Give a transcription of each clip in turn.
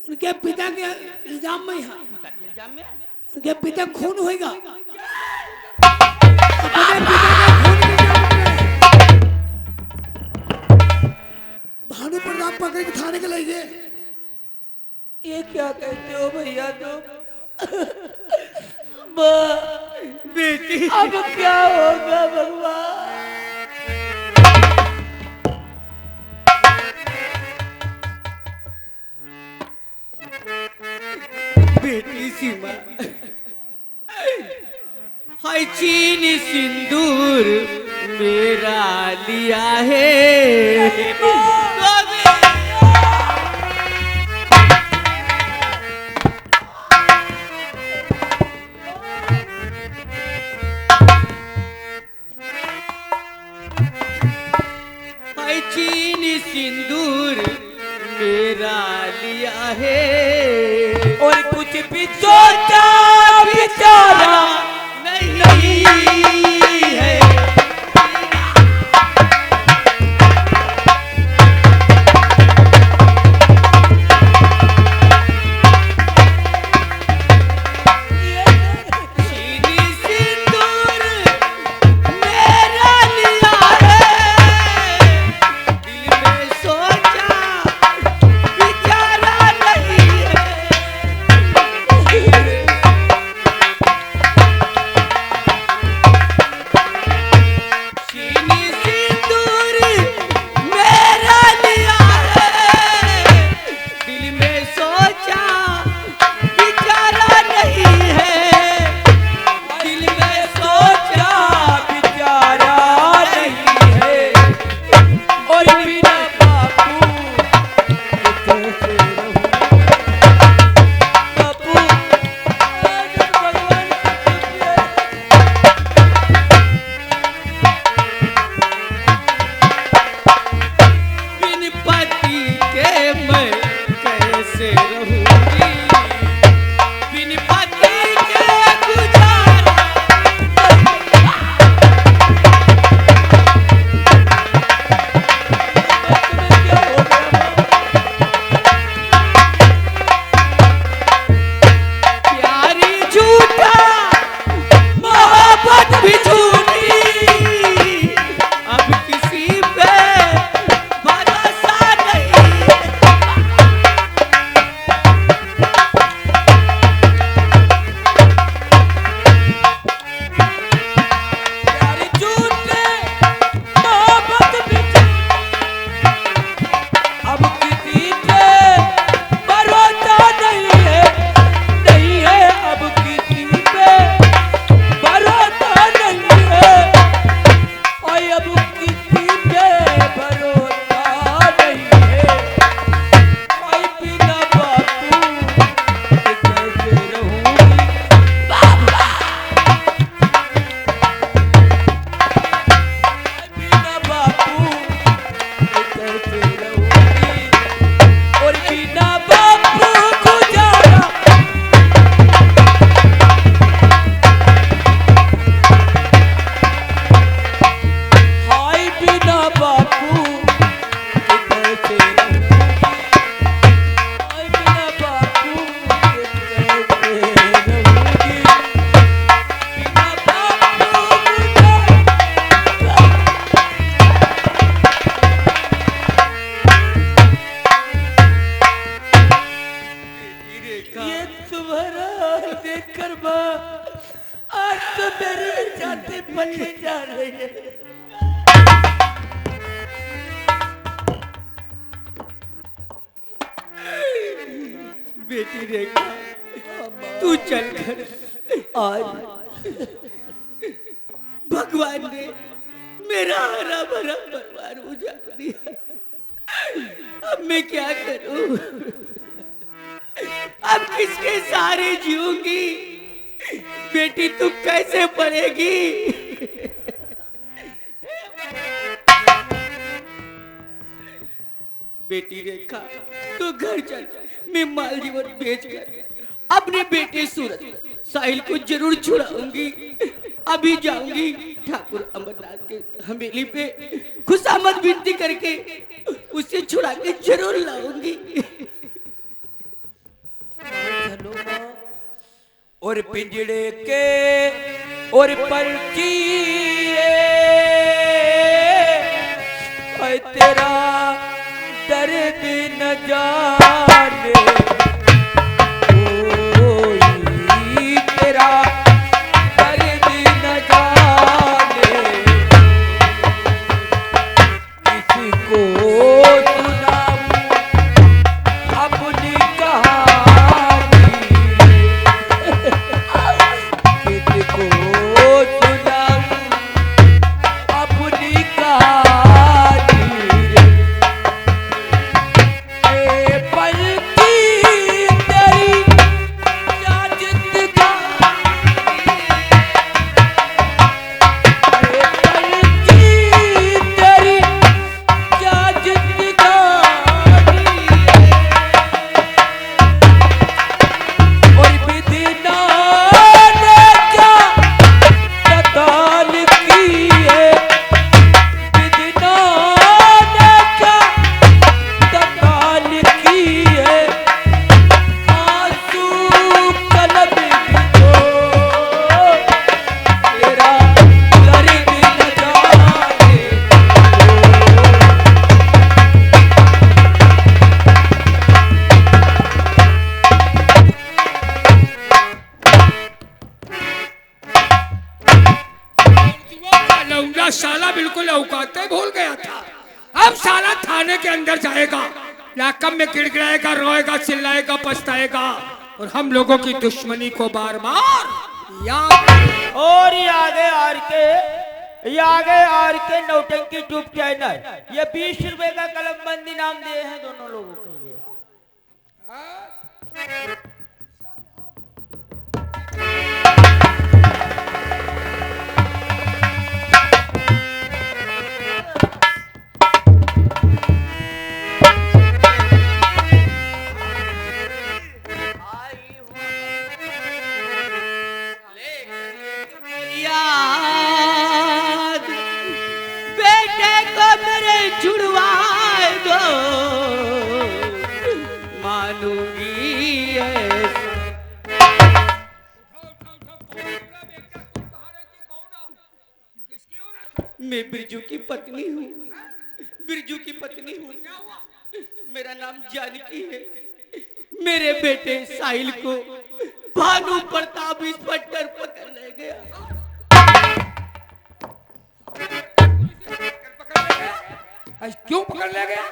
उनके पिता के इल्जाम में है। उनके पिता खून होएगा। अपने पिता के खून के इल्जाम में भानु प्रताप पकड़ के थाने के ले गए। ये क्या कहते हो भैया तुम? बेटी अब क्या होगा भगवान? बेटी सीमा, हाय चीनी सिंदूर मेरा लिया है। हाय चीनी सिंदूर मेरा लिया है। और कुछ भी सोचा विचारा नहीं है। चीनी सिंदूर मेरा लिया है। दिल में सोचा विचारा नहीं है। चीनी सिंदूर मेरा लिया है। दिल में सोचा विचारा नहीं है। दिल में सोचा विचारा नहीं है। और बिना बापू कैसे रहूं? बापू आज भगवान बिन पति के मैं कैसे रहूंगी। बिन पति के गुजारा प्यारी झूठा मोहब्बत भी झूठी। अब किसी पे भरोसा नहीं। प्यारी झूठे मोहब्बत भी अब किसी पे भरोसा नहीं है। नहीं है अब किसी पे भरोसा नहीं है। और अब किसी पे भरोसा नहीं है। और बिना बापू के कैसे रहूंगी? बिना बापू के कैसे रहूंगी? और बिना बापू गुजारा हाय बिना बापू के कैसे रहूंगी? हाय बिना बापू के कैसे रहूंगी? बिना बापू गुजारा ये तुम्हारा हाल देखकर माँ आज तो मेरी छाती फटने जा रही है। बेटी रेखा, तू चल कर आज भगवान ने मेरा हरा भरा परिवार उजाड़ दिया। अब मैं क्या करूं? अब किसके सहारे जीऊंगी? बेटी तू कैसे पढ़ेगी? बेटी रेखा, तू घर चल। मैं माल जीवन बेच कर अपने बेटे सूरत साहिल को जरूर छुड़ाऊंगी। अभी जाऊंगी ठाकुर अमरनाथ के हवेली पे खुशामद विनती करके उसे छुड़ा के जरूर लाऊंगी। और पिंजड़े के और पंछी तेरा दर्द न जाने कोई, तेरा दर्द न जाने किसको सुनाऊं अपनी कहानी, किसको सुनाऊं अपनी कहानी। साला बिल्कुल औकाते भूल गया था। अब साला थाने के अंदर जाएगा, लाकम में गिड़गिड़ाएगा, रोएगा, चिल्लाएगा, पछताएगा और हम लोगों की दुश्मनी को बार बार याद। और ये आगे आर के नौटंकी ट्यूब चैनल ये 20 रुपए का कलमबंद इनाम दिए हैं दोनों लोगों के लिए। याद बेटे को मेरे जुड़वा दो, मानूंगी ऐसा। मैं बिरजू की पत्नी हूँ, बिरजू की पत्नी हूँ। मेरा नाम जानकी है। मेरे बेटे साहिल को भानु प्रताप इंस्पेक्टर पकड़ ले गया। क्यों पकड़ ले गया?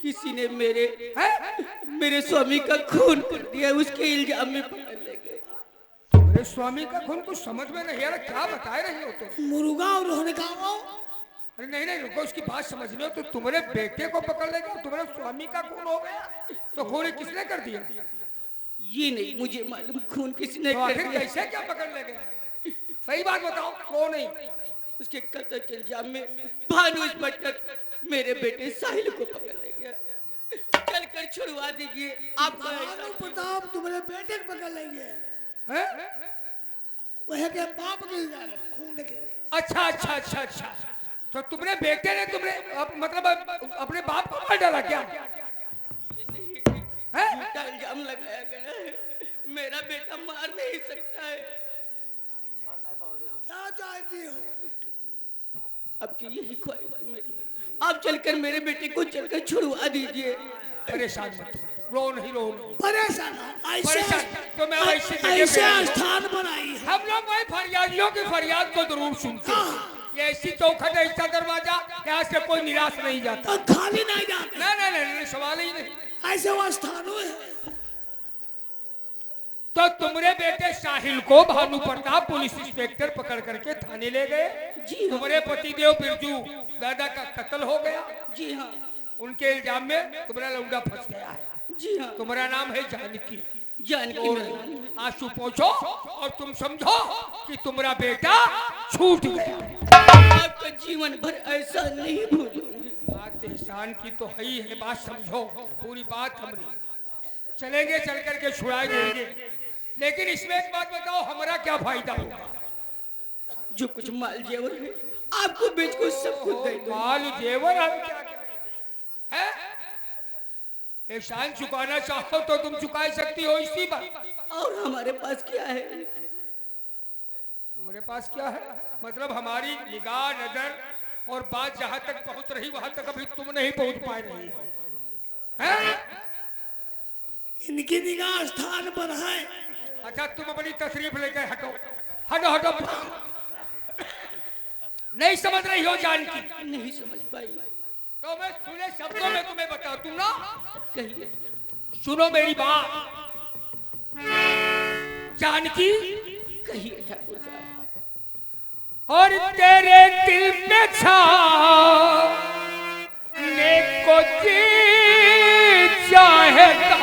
किसी ने मेरे स्वामी का खून कर दिया, उसके इल्जाम में पकड़ ले गए। तुम्हारे स्वामी का खून कुछ समझ में नहीं आ रहा, क्या बता रहे हो तुम? मुर्गा और रोहने का अरे नहीं नहीं रुको, उसकी बात समझने हो। तो तुम्हारे बेटे को पकड़ ले गया, तुम्हारे स्वामी का खून हो गया, तो खून किसने कर दिया? ये नहीं मुझे मालूम खून किसने तो कर आखिर दिया। कैसे क्या पकड़ ले गया? सही बात बताओ, कौन नहीं? उसके कत्ल के इल्जाम में भानु इंस्पेक्टर मेरे बेटे साहिल को पकड़ ले गया। चल कर छुड़वा दीजिए। आपका भानु प्रताप तुम्हारे बेटे को पकड़ लेंगे, हैं? वह के बाप के इल्जाम में खून के। अच्छा अच्छा अच्छा अच्छा, तो तुम्हारे बेटे ने मतलब अपने बाप को मार डाला क्या? झूठा इल्जाम लगाया गया है। मेरा बेटा मार नहीं सकता है। क्या चाहती हो? आपकी यही ख्वाहिश मेरी। आप चलकर मेरे बेटे को चलकर छुड़वा दीजिए। परेशान मत हो, रो नहीं रो नहीं। परेशान परेशान तो मैं वैसे ऐसे स्थान बनाई है। हम लोग भाई फरियादियों की फरियाद को जरूर सुनते हैं। ये ऐसी चौखट, ऐसा दरवाजा, यहाँ से कोई निराश नहीं जाता। और खाली नहीं जाते। नहीं नहीं नहीं, सवाल ही नहीं। ऐसे वो स्थानों है। तो तुम्हारे बेटे साहिल को भानु प्रताप पुलिस इंस्पेक्टर पकड़ करके थाने ले गए। जी तुम्हारे पतिदेव बिरजू दादा का कत्ल हो गया। जी हाँ, उनके इल्जाम में तुम्हारा लौंडा फंस गया है। जी हाँ। तुम्हारा नाम है जानकी। जानकी और आंसू पोंछो और तुम समझो कि तुम्हारा बेटा छूट गया। आपका जीवन भर ऐसा नहीं भूलूंगी। बात एहसान की तो है ही है, बात समझो पूरी बात हमारी। चलेंगे, चल करके छुड़ा देंगे, लेकिन इसमें एक बात बताओ, हमारा क्या फायदा होगा? जो कुछ माल जेवर है आपको बेच को सब कुछ दे दो। माल जेवर हम क्या करेंगे? हैं? एहसान चुकाना चाहो तो तुम चुका सकती हो इसी पर। और हमारे पास क्या है? तुम्हारे पास क्या है मतलब? हमारी निगाह नजर और बात जहां तक पहुंच रही वहां तक अभी तुम नहीं पहुंच पा रही है? इनकी निगाह स्थान पर है। अच्छा तुम अपनी तशरीफ लेकर हटो, हटो हटो। नहीं समझ रही हो जानकी? नहीं समझ पाई। तो मैं खुले शब्दों में तुम्हें बता दूंगा, कहिए। सुनो मेरी बात जानकी। कहिए ठाकुर साहब। और तेरे दिल में छाने को जी चाहेगा,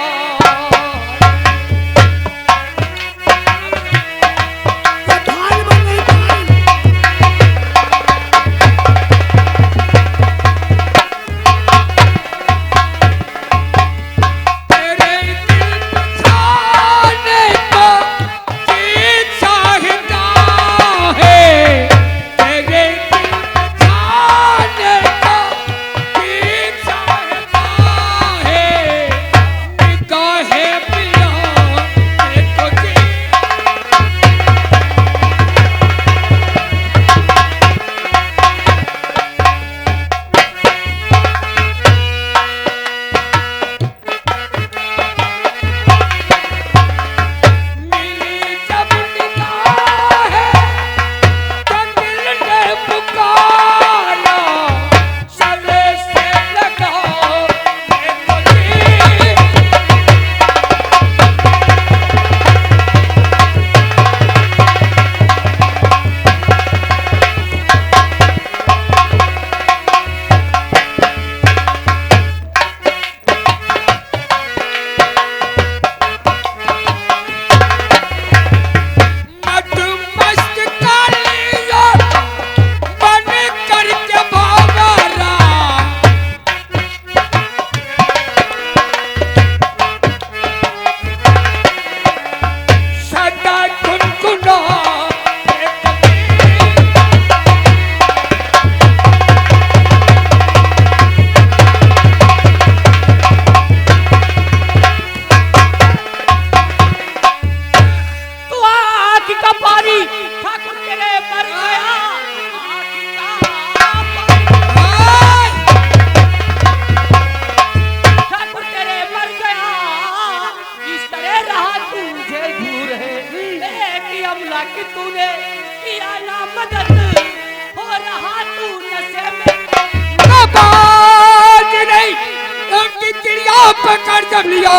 पकड़ जब लिया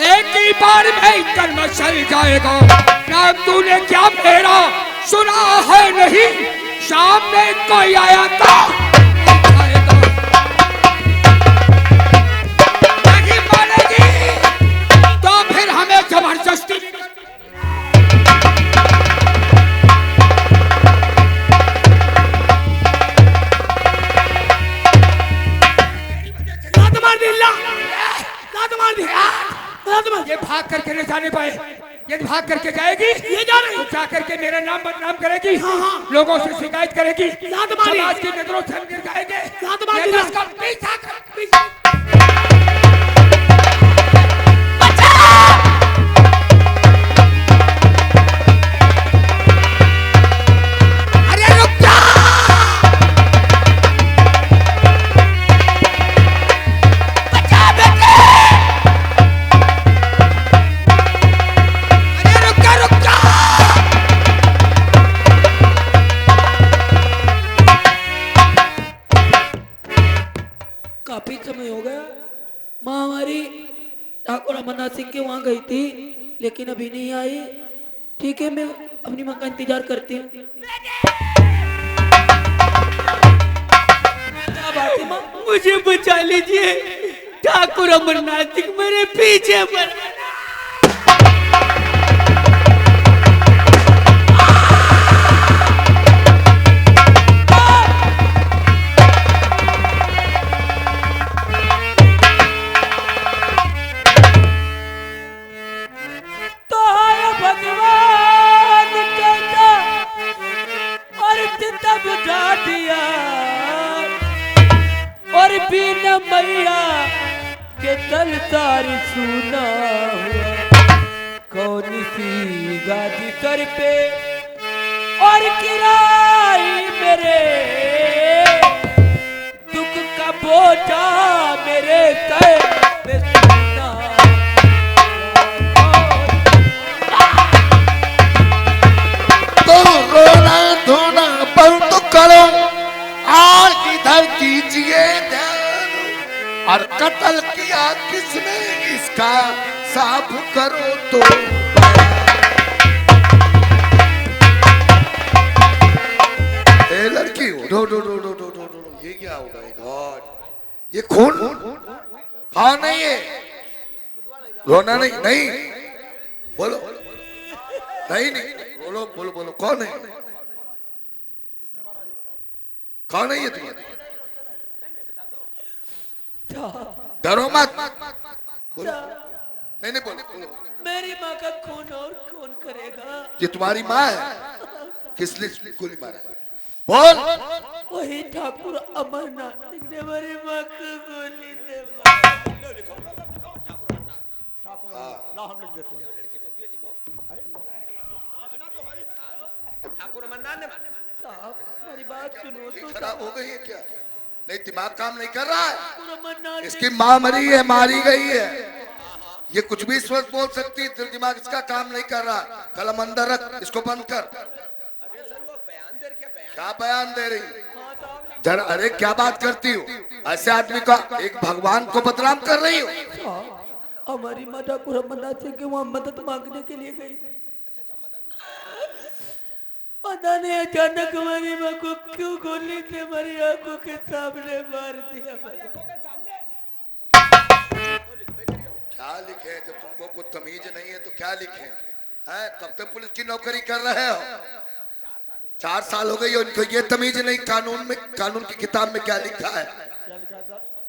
एक ही बार में कर्म चल जाएगा। क्या तूने क्या मेरा सुना है नहीं? शाम में कोई आया था नहीं मानेगी तो फिर हमें जबरदस्ती। ये भाग करके नहीं जाने पाए, ये भाग करके जाएगी, ये जा रही, तो जा करके मेरा नाम बदनाम करेगी। हाँ हाँ। लोगों से शिकायत करेगी, समाज की नजरों से गिर जाएंगे। अरे रुक जा, काफी समय हो गया। माँ हमारी ठाकुर अमरनाथ सिंह के वहाँ गई थी लेकिन अभी नहीं आई। ठीक है, मैं अपनी माँ का इंतजार करती हूँ। क्या बात है माँ? मुझे बचा लीजिए, ठाकुर अमरनाथ सिंह मेरे पीछे पर। और बिना मैया के संसार सुना हुआ, कौन सी गादी सर पे और किराई मेरे, दुख का बोझा मेरे सर पे सुना। तो रोना धोना बंद करो और इधर कीजिए ध्यान, और कत्ल किया किसने इसका साफ करो तो। ए लड़की रो रो रो रो रो रो रो, ये क्या होगा गॉड, ये खून हाँ नहीं है, रोना नहीं, नहीं बोलो, नहीं नहीं बोलो बोलो बोलो, कौन है, कौन है ये तुम्हारे, डरो मत बोलो, नहीं नहीं बोलो बोलो। मेरी माँ का खून और कौन करेगा? ये तुम्हारी माँ है, किसने गोली मारा, बोल। वही ठाकुर अमरनाथ सिंह ने मेरी माँ को गोली दे साहब मेरी बात सुनो तो। खराब हो गई है क्या, नहीं दिमाग काम नहीं कर रहा है, ठाकुर अमरनाथ इसकी माँ मरी है, मारी गई है, ये कुछ भी इस वक्त बोल सकती है, दिल दिमाग इसका काम नहीं कर रहा। कलम अंदर रख, इसको बंद कर। क्या बयान दे रही जरा, अरे क्या बात करती हो, ऐसे आदमी का एक भगवान को बदनाम कर रही हो। हमारी माँ ठाकुर अमरनाथ सिंह के वहाँ मदद मांगने के लिए गई थी। पता नहीं अचानक हमारी माँ को क्यों गोली से हमारी आंखों के सामने मार दिया। क्या लिखे, जब तुमको कुछ तमीज नहीं है तो क्या लिखे हैं? कब तक पुलिस की नौकरी कर रहे हो? 4 साल हो गई उनको, ये तमीज नहीं कानून में, कानून की किताब में क्या लिखा है।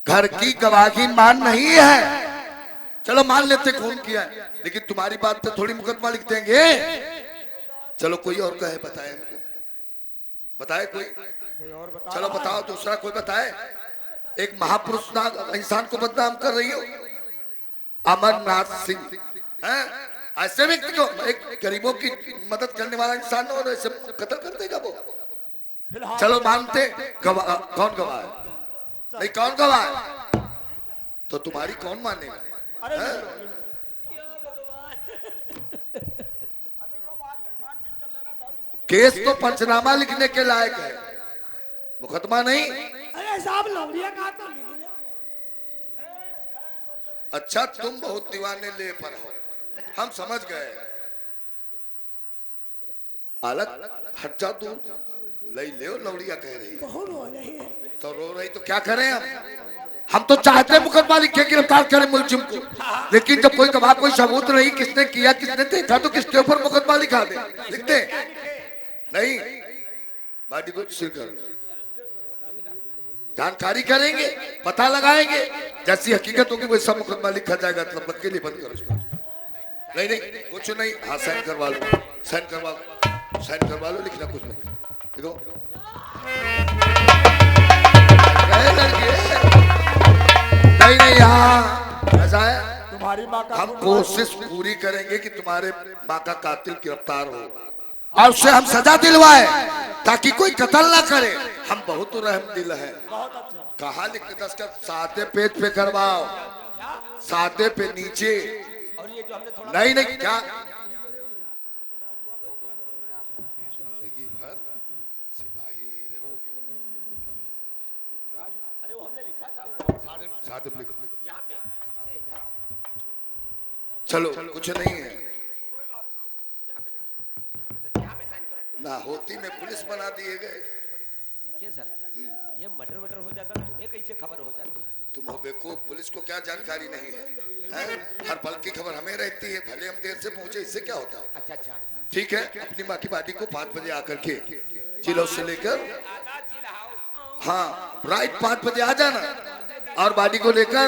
घर की गवाही मान नहीं है, चलो मान लेते खून किया है, लेकिन तुम्हारी बात पे थोड़ी मुकदमा लिख देंगे। चलो कोई और कहे, बताए हमको, बताए कोई और बताओ। चलो बताओ दूसरा कोई बताए। एक महापुरुष इंसान को बदनाम कर रही हो, अमरनाथ सिंह हैं? ऐसे व्यक्ति को, एक गरीबों की मदद करने वाला इंसान और ऐसे कत्ल कर देगा वो। चलो मानते, गवाह कौन गवाह है? नहीं कौन गवाह है? तो तुम्हारी कौन मानेगा? केस तो पंचनामा लिखने के लायक है, मुकदमा नहीं। अरे साहब लौड़िया कहा तो लिख लिया। अच्छा तुम बहुत दीवाने ले पर हो, हम समझ गए। अलग हट जा, तू लई ले लौड़िया कह रही है। बहुत हो रही है। तो रो रही तो क्या करें हम तो चाहते मुकदमा लिखे, गिरफ्तार करें मुलजिम को, लेकिन जब कोई गवाह कोई सबूत नहीं, किसने किया किसने देखा, तो किसके ऊपर मुकदमा लिखा दे, लिखते नहीं। बाडी को सिर कर जानकारी करेंगे, पता लगाएंगे, जैसी हकीकत होगी वैसा मुकदमा लिखा जाएगा। तब के लिए बंद करो इसको। नहीं नहीं कुछ नहीं, हाँ साइन करवा लो, साइन करवा लो, साइन करवा लो, लिखना कुछ मत देखो। नहीं नहीं यहाँ ऐसा है, तुम्हारी माँ का हम कोशिश पूरी करेंगे कि तुम्हारे माँ का कातिल गिरफ्तार हो और उससे हम सजा दिलवाए, ताकि कोई कत्ल ना करे। हम बहुत रहम दिल है। कहा लिखते 10 का सादे पेज पे करवाओ, सादे पे नीचे। नहीं नहीं क्या जिंदगी भर सिपाही ही रहोगे। अरे वो हमने लिखा था, सादे पे लिखो। चलो कुछ नहीं है ना, होती में पुलिस बना दिए गए। क्या सर ये मर्डर वर्डर हो जाता तुम्हें कैसे खबर हो जाती है? तुम हो बेवकूफ, पुलिस को क्या जानकारी नहीं है, हर पल की खबर हमें रहती है, भले हम देर से पहुंचे, इससे क्या होता है। अच्छा अच्छा ठीक है, अपनी माँ की बाटी को 5 बजे आकर के चिलो से लेकर, हाँ राइट 5 बजे आ जाना, और बाडी को लेकर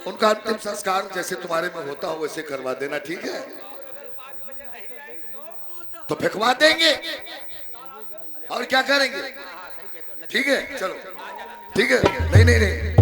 उनका अंतिम संस्कार जैसे तुम्हारे में होता हो वैसे करवा देना। ठीक है, तो फेंकवा देंगे और क्या करेंगे। ठीक है चलो, ठीक है, नहीं नहीं नहीं